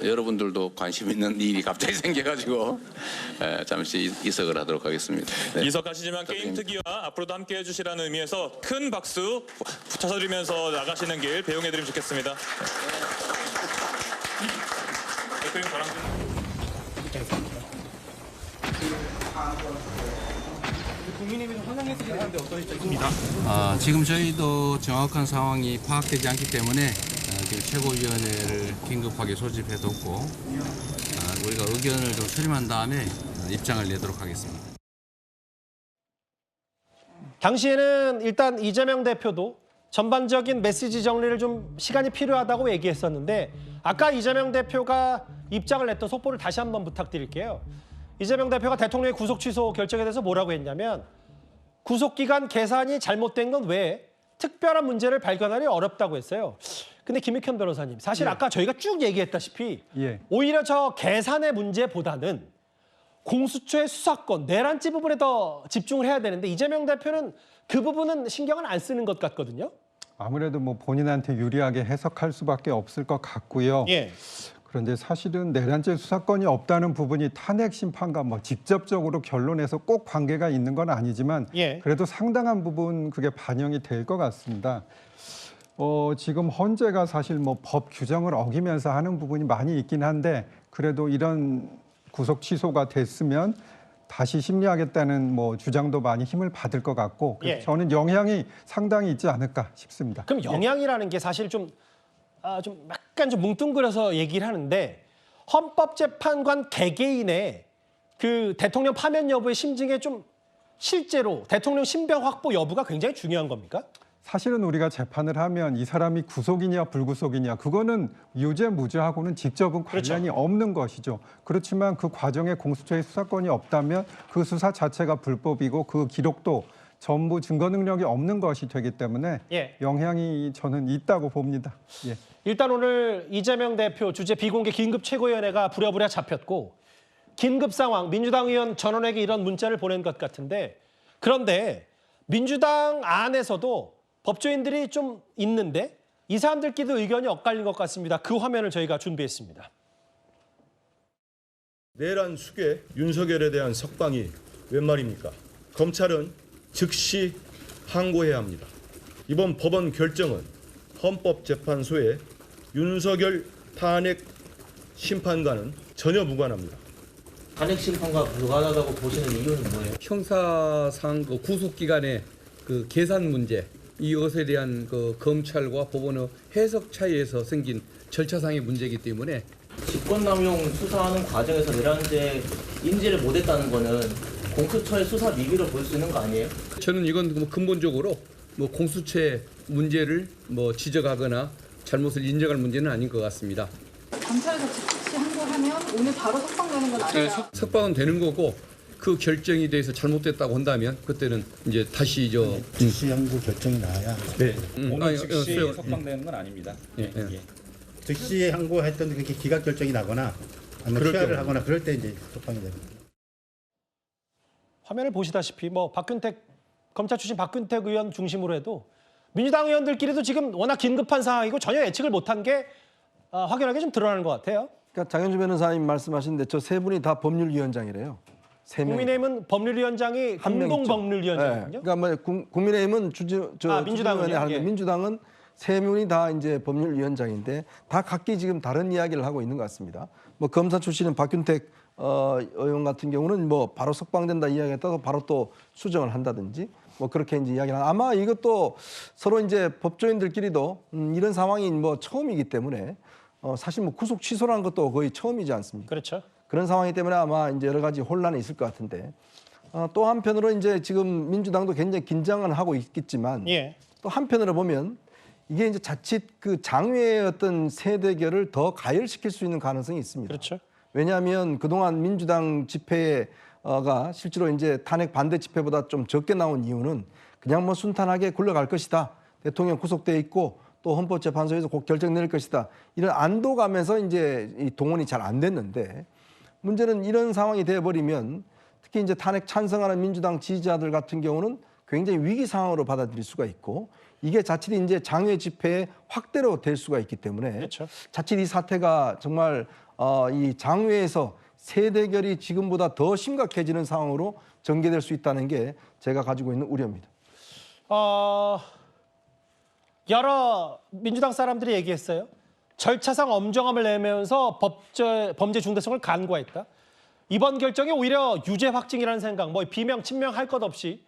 여러분들도 관심 있는 일이 갑자기 생겨가지고 잠시 이석을 하도록 하겠습니다. 네. 이석하시지만 게임 특위와 앞으로도 함께 해주시라는 의미에서 큰 박수 붙여드리면서 나가시는 길 배웅해드리면 좋겠습니다. 대표님 저랑 국민의힘에서 환영했으긴 하는데 어떤 입장입니까? 지금 저희도 정확한 상황이 파악되지 않기 때문에 지금 최고위원회를 긴급하게 소집해뒀고 우리가 의견을 좀 수렴한 다음에 입장을 내도록 하겠습니다. 당시에는 일단 이재명 대표도 전반적인 메시지 정리를 좀 시간이 필요하다고 얘기했었는데 아까 이재명 대표가 입장을 냈던 속보를 다시 한번 부탁드릴게요. 이재명 대표가 대통령의 구속 취소 결정에 대해서 뭐라고 했냐면 구속기간 계산이 잘못된 건 외에 특별한 문제를 발견하기 어렵다고 했어요. 근데 김익현 변호사님, 사실 아까 저희가 쭉 얘기했다시피 오히려 저 계산의 문제보다는 공수처의 수사권, 내란죄 부분에 더 집중을 해야 되는데 이재명 대표는 그 부분은 신경을 안 쓰는 것 같거든요. 아무래도 뭐 본인한테 유리하게 해석할 수밖에 없을 것 같고요. 그런데 사실은 내란죄 수사권이 없다는 부분이 탄핵 심판과 뭐 직접적으로 결론에서 꼭 관계가 있는 건 아니지만 그래도 상당한 부분 그게 반영이 될 것 같습니다. 지금 헌재가 사실 뭐 법 규정을 어기면서 하는 부분이 많이 있긴 한데 그래도 이런 구속 취소가 됐으면 다시 심리하겠다는 뭐 주장도 많이 힘을 받을 것 같고 저는 영향이 상당히 있지 않을까 싶습니다. 그럼 영향이라는 게 사실 좀 약간 좀 뭉뚱그려서 얘기를 하는데 헌법재판관 개개인의 그 대통령 파면 여부의 심증에 좀 실제로 대통령 신병 확보 여부가 굉장히 중요한 겁니까? 사실은 우리가 재판을 하면 이 사람이 구속이냐 불구속이냐 그거는 유죄 무죄하고는 직접은 관련이 없는 것이죠. 그렇지만 그 과정에 공수처의 수사권이 없다면 그 수사 자체가 불법이고 그 기록도 전부 증거 능력이 없는 것이 되기 때문에 영향이 저는 있다고 봅니다. 일단 오늘 이재명 대표 주재 비공개 긴급 최고위원회가 부랴부랴 잡혔고 긴급 상황 민주당 의원 전원에게 이런 문자를 보낸 것 같은데 그런데 민주당 안에서도 법조인들이 좀 있는데 이 사람들끼리도 의견이 엇갈린 것 같습니다. 그 화면을 저희가 준비했습니다. 내란 수괴 윤석열에 대한 석방이 웬 말입니까? 검찰은 즉시 항고해야 합니다. 이번 법원 결정은 헌법재판소의 윤석열 탄핵 심판과는 전혀 무관합니다. 탄핵 심판과 무관하다고 보시는 이유는 뭐예요? 형사상 그 구속기간의 그 계산 문제 이것에 대한 그 검찰과 법원의 해석 차이에서 생긴 절차상의 문제이기 때문에 직권남용 수사하는 과정에서 내란죄 인지를 못했다는 거는 공수처의 수사 미비로 볼 수 있는 거 아니에요? 저는 이건 뭐 근본적으로 뭐 공수처의 문제를 뭐 지적하거나 잘못을 인정할 문제는 아닌 것 같습니다. 검찰에서 즉시 항고하면 오늘 바로 석방되는 건 아니에요? 석방은 되는 거고 그 결정에 대해서 잘못됐다고 한다면 그때는 이제 다시 즉시 항고 결정이 나야. 오늘 즉시 석방되는 건 아닙니다. 즉시 항고했던 그렇게 기각 결정이 나거나 아니면 취하를 하거나 그럴 때 이제 석방이 됩니다. 화면을 보시다시피 뭐 박균택 검찰 출신 박균택 의원 중심으로 해도 민주당 의원들끼리도 지금 워낙 긴급한 상황이고 전혀 예측을 못한 게 확연하게 좀 드러나는 것 같아요. 그러니까 장현주 변호사님 말씀하시는데 저 세 분이 다 법률위원장이래요. 국민의힘은 법률위원장이 공동법률위원장이거든요. 그러니까 뭐 국민의힘은 민주당은요? 하는데 민주당은 세 분이 다 이제 법률위원장인데 다 각기 지금 다른 이야기를 하고 있는 것 같습니다. 뭐 검사 출신은 박균택 의원 같은 경우는 뭐 바로 석방된다 이야기했다가 바로 또 수정을 한다든지 뭐 그렇게 이제 이야기를 아마 이것도 서로 이제 법조인들끼리도 이런 상황이 뭐 처음이기 때문에 사실 뭐 구속 취소라는 것도 거의 처음이지 않습니까? 그렇죠. 그런 상황이기 때문에 아마 이제 여러 가지 혼란이 있을 것 같은데 또 한편으로 이제 지금 민주당도 굉장히 긴장을 하고 있겠지만 또 한편으로 보면 이게 이제 자칫 그 장외의 어떤 세대결을 더 가열시킬 수 있는 가능성이 있습니다. 그렇죠. 왜냐하면 그동안 민주당 집회가 실제로 이제 탄핵 반대 집회보다 좀 적게 나온 이유는 그냥 뭐 순탄하게 굴러갈 것이다. 대통령 구속돼 있고 또 헌법재판소에서 곧 결정 내릴 것이다. 이런 안도감에서 이제 이 동원이 잘 안 됐는데 문제는 이런 상황이 돼버리면 특히 이제 탄핵 찬성하는 민주당 지지자들 같은 경우는 굉장히 위기 상황으로 받아들일 수가 있고 이게 자칫 이제 장외 집회의 확대로 될 수가 있기 때문에 자칫 이 사태가 정말 이 장외에서 세대결이 지금보다 더 심각해지는 상황으로 전개될 수 있다는 게 제가 가지고 있는 우려입니다. 여러 민주당 사람들이 얘기했어요. 절차상 엄정함을 내면서 범죄 중대성을 간과했다. 이번 결정이 오히려 유죄 확증이라는 생각, 뭐 비명, 친명 할 것 없이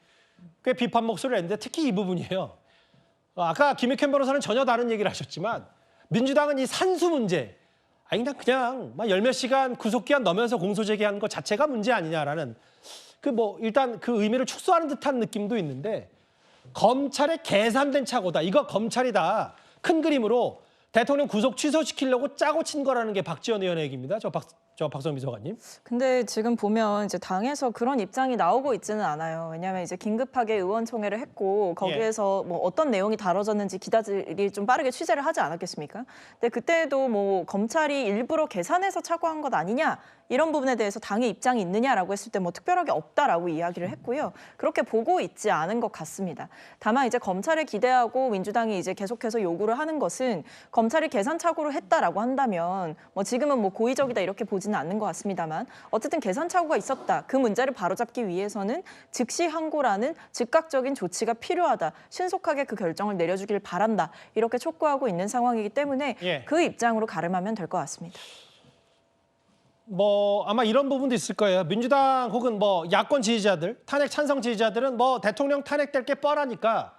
꽤 비판 목소리를 냈는데 특히 이 부분이에요. 아까 김익현 변호사는 전혀 다른 얘기를 하셨지만 민주당은 이 산수 문제, 아니 그냥 열몇 시간 구속기한 넣으면서 공소제기한 것 자체가 문제 아니냐라는 일단 그 의미를 축소하는 듯한 느낌도 있는데 검찰의 계산된 착오다. 이거 검찰이다. 큰 그림으로 대통령 구속 취소시키려고 짜고 친 거라는 게 박지원 의원의 얘기입니다. 박성민 비서관님. 근데 지금 보면 이제 당에서 그런 입장이 나오고 있지는 않아요. 왜냐하면 이제 긴급하게 의원총회를 했고 거기에서 뭐 어떤 내용이 다뤄졌는지 기자들이 좀 빠르게 취재를 하지 않았겠습니까? 근데 그때도 뭐 검찰이 일부러 계산해서 착오한 것 아니냐 이런 부분에 대해서 당의 입장이 있느냐라고 했을 때 뭐 특별하게 없다라고 이야기를 했고요. 그렇게 보고 있지 않은 것 같습니다. 다만 이제 검찰에 기대하고 민주당이 이제 계속해서 요구를 하는 것은 검찰이 계산 착오를 했다라고 한다면 뭐 지금은 뭐 고의적이다 이렇게 보지는 않는 것 같습니다만 어쨌든 계산 착오가 있었다. 그 문제를 바로잡기 위해서는 즉시 항고라는 즉각적인 조치가 필요하다. 신속하게 그 결정을 내려주길 바란다. 이렇게 촉구하고 있는 상황이기 때문에 그 입장으로 가름하면 될 것 같습니다. 아마 이런 부분도 있을 거예요. 민주당 혹은 야권 지지자들, 탄핵 찬성 지지자들은 대통령 탄핵될 게 뻔하니까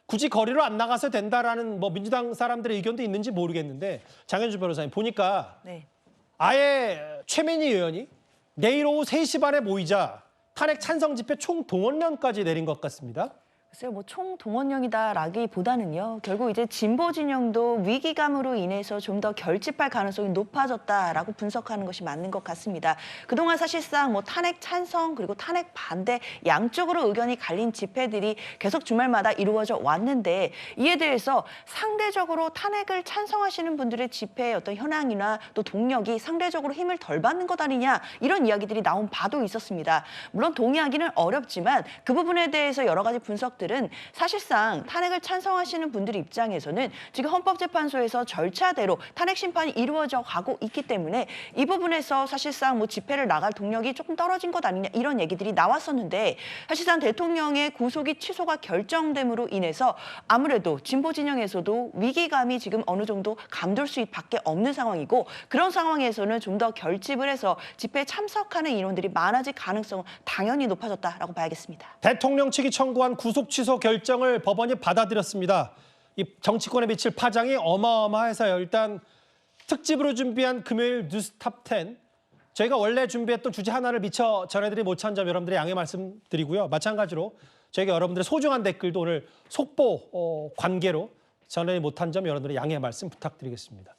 굳이 거리로 안 나가서 된다라는 민주당 사람들의 의견도 있는지 모르겠는데 장현주 변호사님 보니까 아예 최민희 의원이 내일 오후 3시 반에 모이자 탄핵 찬성 집회 총동원령까지 내린 것 같습니다. 글쎄요, 뭐 총동원령이다라기보다는요. 결국 이제 진보 진영도 위기감으로 인해서 좀 더 결집할 가능성이 높아졌다라고 분석하는 것이 맞는 것 같습니다. 그동안 사실상 뭐 탄핵 찬성 그리고 탄핵 반대 양쪽으로 의견이 갈린 집회들이 계속 주말마다 이루어져 왔는데 이에 대해서 상대적으로 탄핵을 찬성하시는 분들의 집회의 어떤 현황이나 또 동력이 상대적으로 힘을 덜 받는 것 아니냐 이런 이야기들이 나온 바도 있었습니다. 물론 동의하기는 어렵지만 그 부분에 대해서 여러 가지 분석들은 사실상 탄핵을 찬성하시는 분들 입장에서는 지금 헌법재판소에서 절차대로 탄핵 심판이 이루어져 가고 있기 때문에 이 부분에서 사실상 뭐 집회를 나갈 동력이 조금 떨어진 것 아니냐 이런 얘기들이 나왔었는데 사실상 대통령의 구속이 취소가 결정됨으로 인해서 아무래도 진보 진영에서도 위기감이 지금 어느 정도 감돌 수밖에 없는 상황이고 그런 상황에서는 좀 더 결집을 해서 집회에 참석하는 인원들이 많아질 가능성은 당연히 높아졌다라고 봐야겠습니다. 대통령 측이 청구한 구속 취소 결정을 법원이 받아들였습니다. 이 정치권에 미칠 파장이 어마어마해서요. 일단 특집으로 준비한 금요일 뉴스탑 10 저희가 원래 준비했던 주제 하나를 미처 전해드리지 못한 점 여러분들의 양해 말씀드리고요. 마찬가지로 저희가 여러분들의 소중한 댓글도 오늘 속보 관계로 전해 못한 점 여러분들의 양해 말씀 부탁드리겠습니다.